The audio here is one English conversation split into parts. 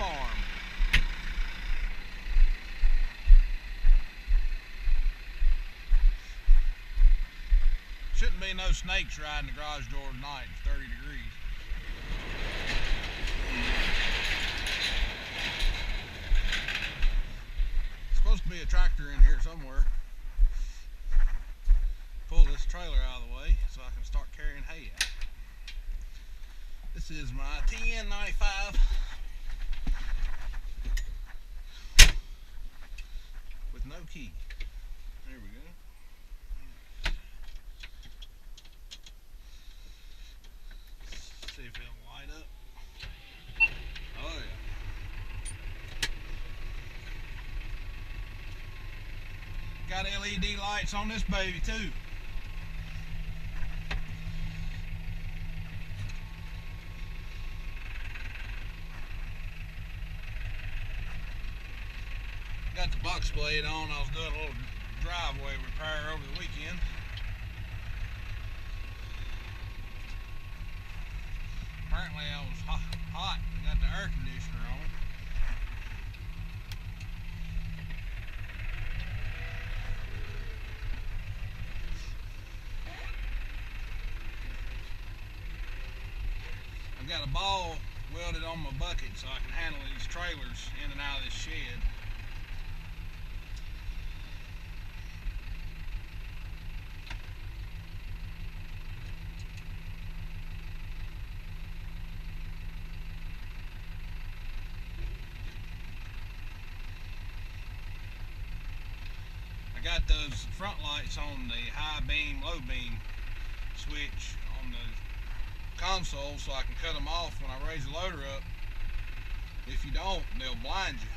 farm. Shouldn't be no snakes riding the garage door tonight. It's 30 degrees. Supposed to be a tractor in here somewhere. Pull this trailer out of the way so I can start carrying hay out. This is my T5.120 with no key. There we go. See if it'll light up. Oh yeah. Got LED lights on this baby too. Got the box blade on. I was doing a little driveway repair over the weekend. Apparently I was hot and got the air conditioner on. I've got a ball welded on my bucket so I can handle these trailers in and out of this shed. I got those front lights on the high beam, low beam switch on the console so I can cut them off when I raise the loader up. If you don't, they'll blind you.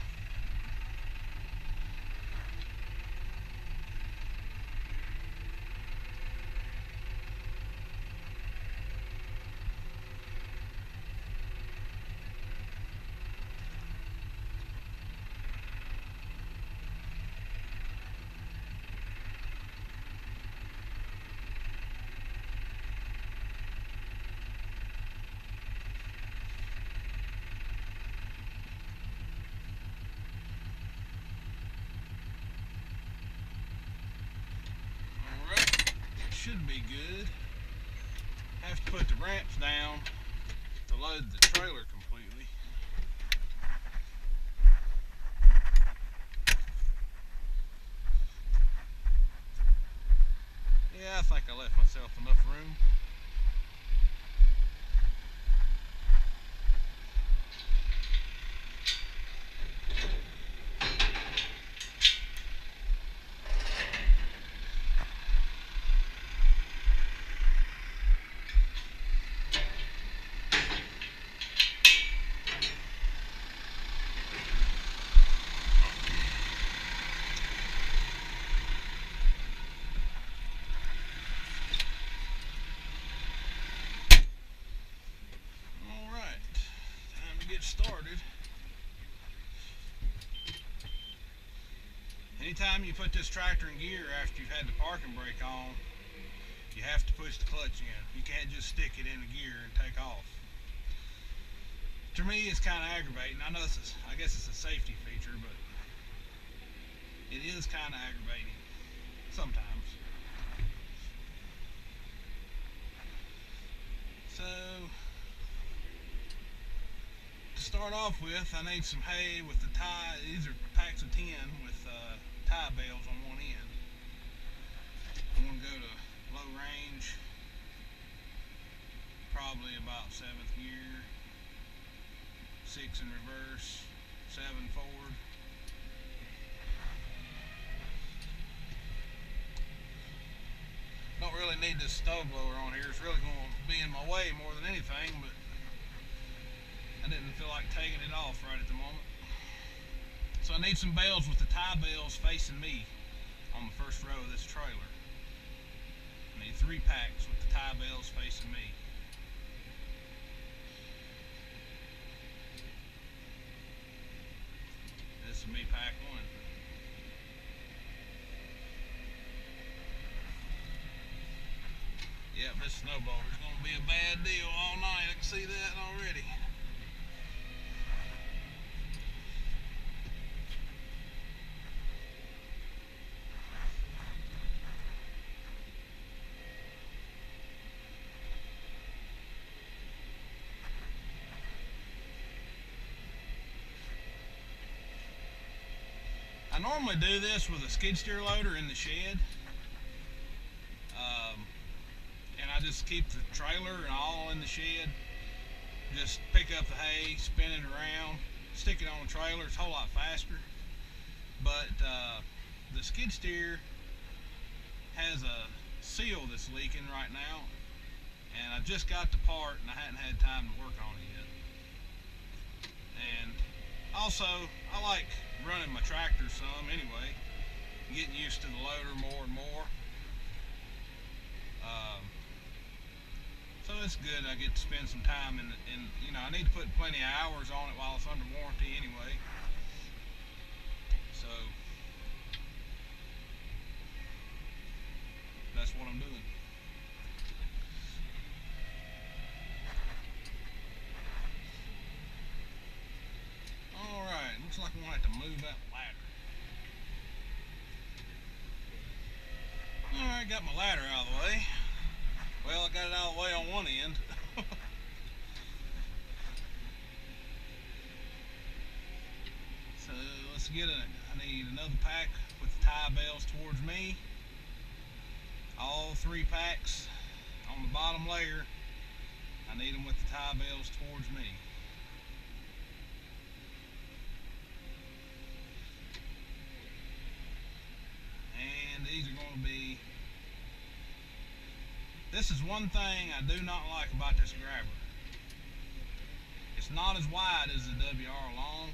Should be good. Have to put the ramps down to load the trailer completely. Yeah, I think I left myself enough room. Get started. Anytime you put this tractor in gear after you've had the parking brake on, you have to push the clutch in. You can't just stick it in the gear and take off. To me, it's kind of aggravating. I know I guess it's a safety feature, but it is kind of aggravating sometimes. So start off with, I need some hay with the tie. These are packs of 10 with tie bales on one end. I'm going to go to low range, probably about 7th gear, 6 in reverse, 7 forward. Don't really need this stove blower on here. It's really going to be in my way more than anything, but I didn't feel like taking it off right at the moment. So I need some bales with the tie bales facing me on the first row of this trailer. I need 3 packs with the tie bales facing me. This will be pack 1. Yep, this snowblower is going to be a bad deal all night. I can see that already. normally do this with a skid steer loader in the shed, and I just keep the trailer and all in the shed. Just pick up the hay, spin it around, stick it on the trailer. It's a whole lot faster. But the skid steer has a seal that's leaking right now, and I just got the part and I hadn't had time to work on it yet. And also, I like running my tractor some anyway, getting used to the loader more and more. So it's good. I get to spend some time in you know, I need to put plenty of hours on it while it's under warranty anyway. So that's what I'm doing. Alright, looks like I'm going to have to move that ladder. Alright, got my ladder out of the way. Well, I got it out of the way on one end. So let's get it. I need another pack with the tie bales towards me. All 3 packs on the bottom layer. I need them with the tie bales towards me. And these are going to be... This is one thing I do not like about this grabber. It's not as wide as the WR long.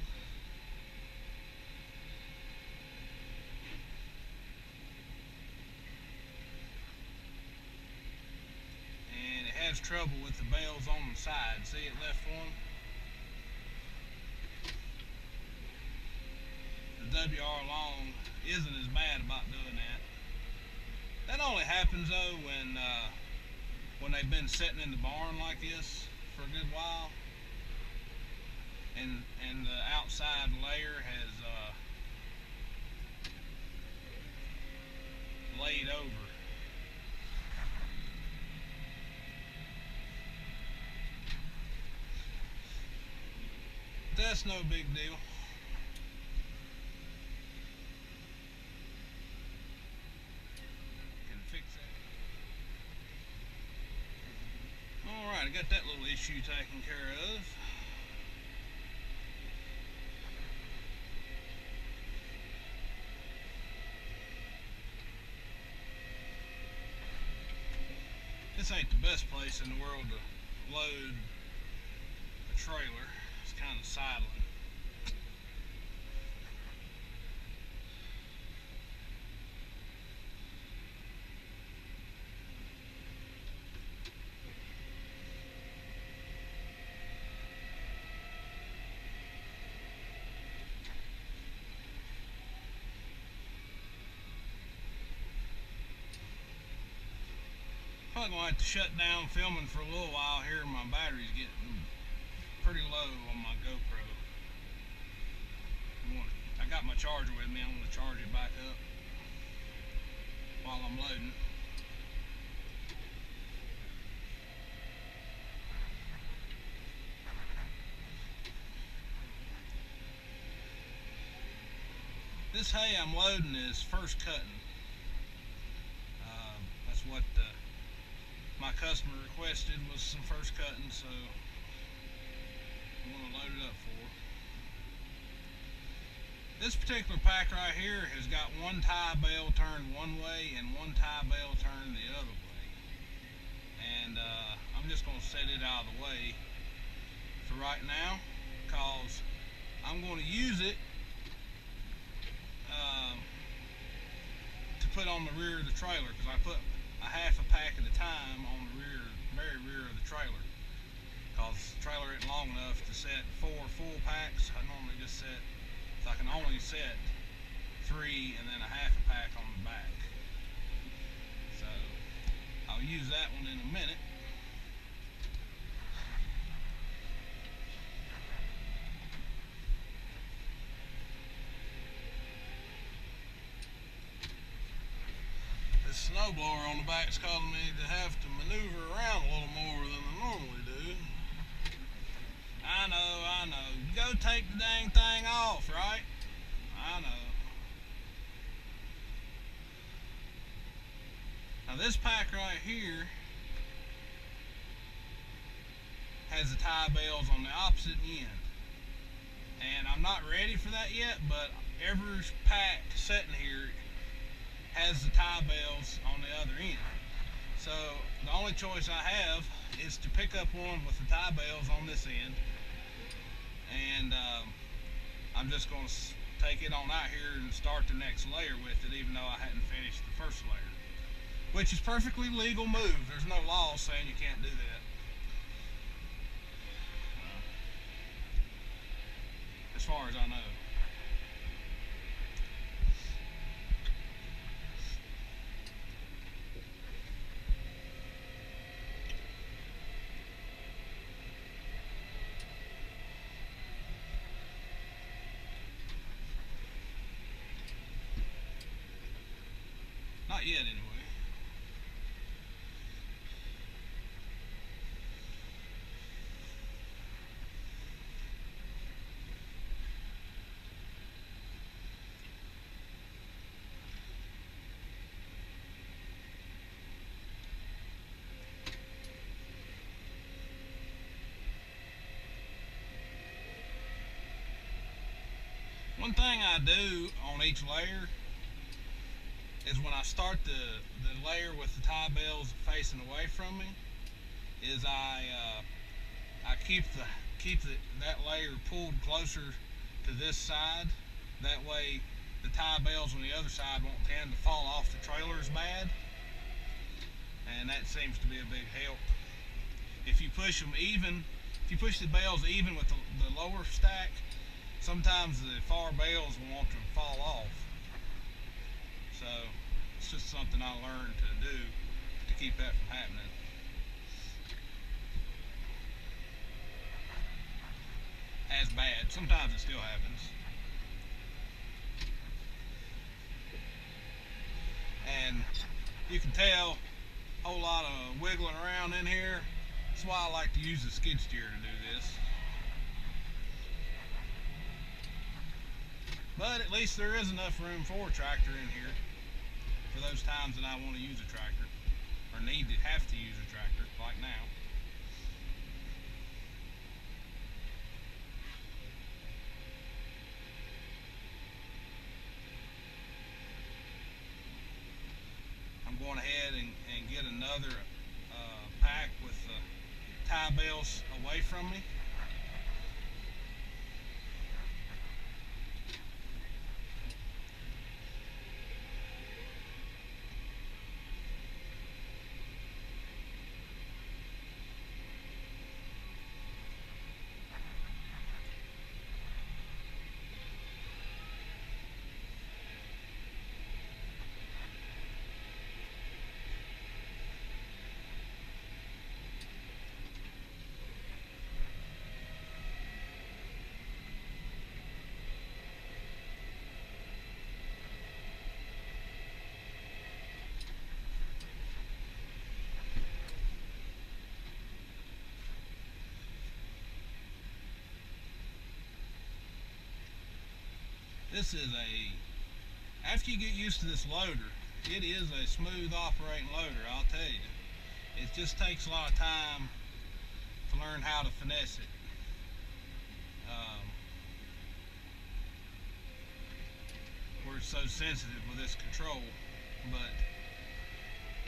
And it has trouble with the bales on the side. See, it left one. The WR long isn't as bad about doing that. That only happens though when they've been sitting in the barn like this for a good while, and the outside layer has laid over. That's no big deal. Can fix that. Alright, I got that little issue taken care of. This ain't the best place in the world to load a trailer. It's kind of sidling. Probably gonna have to shut down filming for a little while here. My battery's getting pretty low on my GoPro. I got my charger with me. I'm gonna charge it back up while I'm loading. This hay I'm loading is first cutting. That's what my customer requested, was some first cutting, so I'm going to load it up for her. This particular pack right here has got one tie bale turned one way and one tie bale turned the other way. And I'm just going to set it out of the way for right now, because I'm going to use it to put on the rear of the trailer, because I put a half a pack at a time on the very rear of the trailer, because the trailer isn't long enough to set 4 full packs. I normally just set, so I can only set 3 and then a half a pack on the back. So I'll use that one in a minute. This snowblower on the back is causing me to have to maneuver around a little more than I normally do. I know. Go take the dang thing off, right? I know. Now this pack right here has the tie bales on the opposite end. And I'm not ready for that yet, but every pack sitting here has the tie bales on the other end. So the only choice I have is to pick up one with the tie bales on this end, and I'm just going to take it on out here and start the next layer with it, even though I hadn't finished the first layer, which is perfectly legal move. There's no law saying you can't do that. As far as I know. Not yet, anyway. One thing I do on each layer is when I start the layer with the tie bales facing away from me, is I keep that layer pulled closer to this side. That way the tie bales on the other side won't tend to fall off the trailer as bad, and that seems to be a big help. If you push them even, if you push the bales even with the lower stack, sometimes the far bales will want to fall off. So it's just something I learned to do to keep that from happening. As bad. Sometimes it still happens. And you can tell a whole lot of wiggling around in here. That's why I like to use the skid steer to do this. But at least there is enough room for a tractor in here for those times that I want to use a tractor, or have to use a tractor, like now. I'm going ahead and get another pack with tie bales away from me. This is after you get used to this loader, it is a smooth operating loader, I'll tell you. It just takes a lot of time to learn how to finesse it. We're so sensitive with this control, but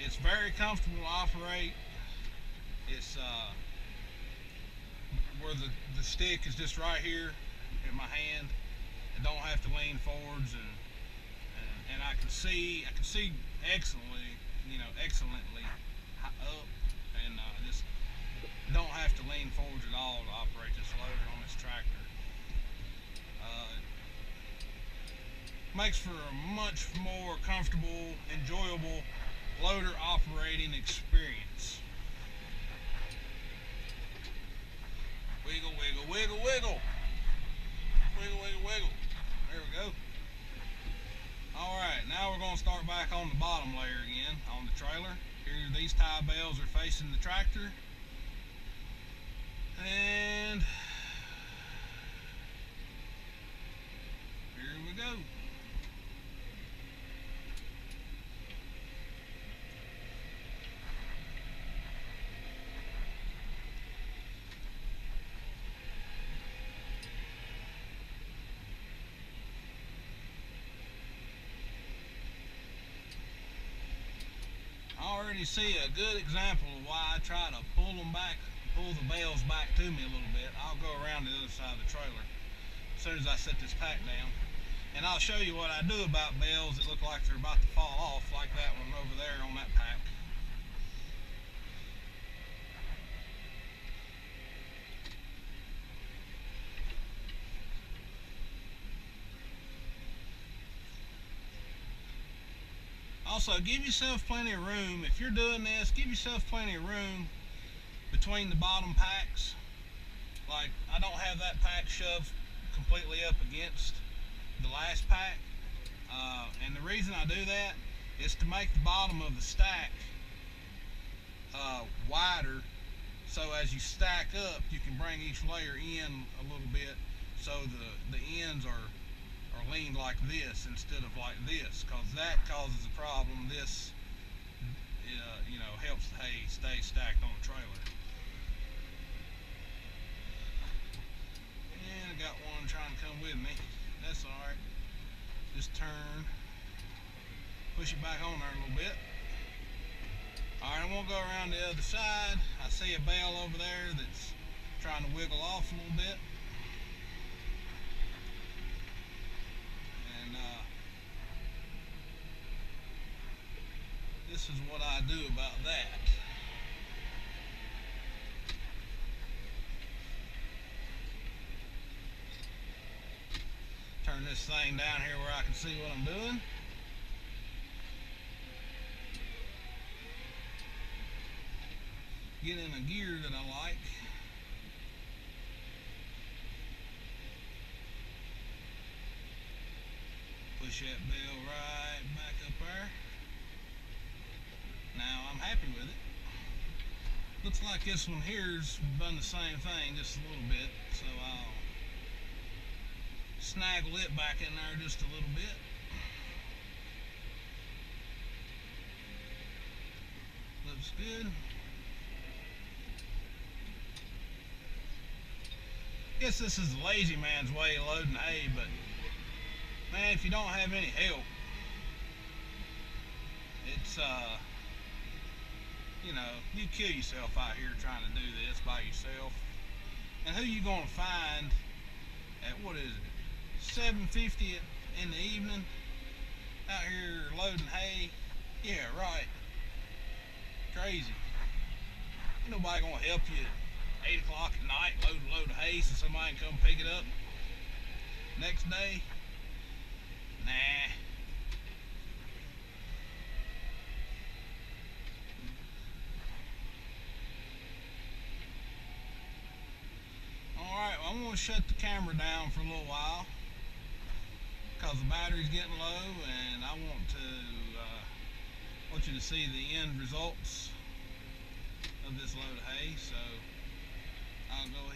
it's very comfortable to operate. It's where the stick is just right here in my hand. I don't have to lean forwards, and I can see excellently, excellently up, and just don't have to lean forwards at all to operate this loader on this tractor. Makes for a much more comfortable, enjoyable loader operating experience. Wiggle, wiggle, wiggle, wiggle. Wiggle, wiggle, wiggle. There we go. Alright, now we're going to start back on the bottom layer again, on the trailer. Here, these tie bales are facing the tractor. And here we go. you see a good example of why I try to pull the bales back to me a little bit. I'll go around the other side of the trailer as soon as I set this pack down. And I'll show you what I do about bales that look like they're about to fall off, like that one over there on that pack. Also, give yourself plenty of room. If you're doing this, give yourself plenty of room between the bottom packs. Like, I don't have that pack shoved completely up against the last pack. And the reason I do that is to make the bottom of the stack wider, so as you stack up you can bring each layer in a little bit, so the ends are leaned like this instead of like this, because that causes a problem. This helps the hay stay stacked on the trailer. And I got one trying to come with me. That's alright. Just turn, push it back on there a little bit. Alright, I'm going to go around the other side. I see a bale over there that's trying to wiggle off a little bit. And this is what I do about that. Turn this thing down here where I can see what I'm doing. Get in a gear that I like. Push that bale right back up there. Now I'm happy with it. Looks like this one here's done the same thing, just a little bit, so I'll snaggle it back in there just a little bit. Looks good. Guess this is the lazy man's way of loading hay, but man, if you don't have any help, it's you kill yourself out here trying to do this by yourself. And who you gonna find at, what is it, 7:50 in the evening out here loading hay? Yeah, right. Crazy. Ain't nobody gonna help you at 8 o'clock at night load a load of hay so somebody can come pick it up next day. Nah. Alright, well, I'm going to shut the camera down for a little while because the battery's getting low, and I want you to see the end results of this load of hay, so I'll go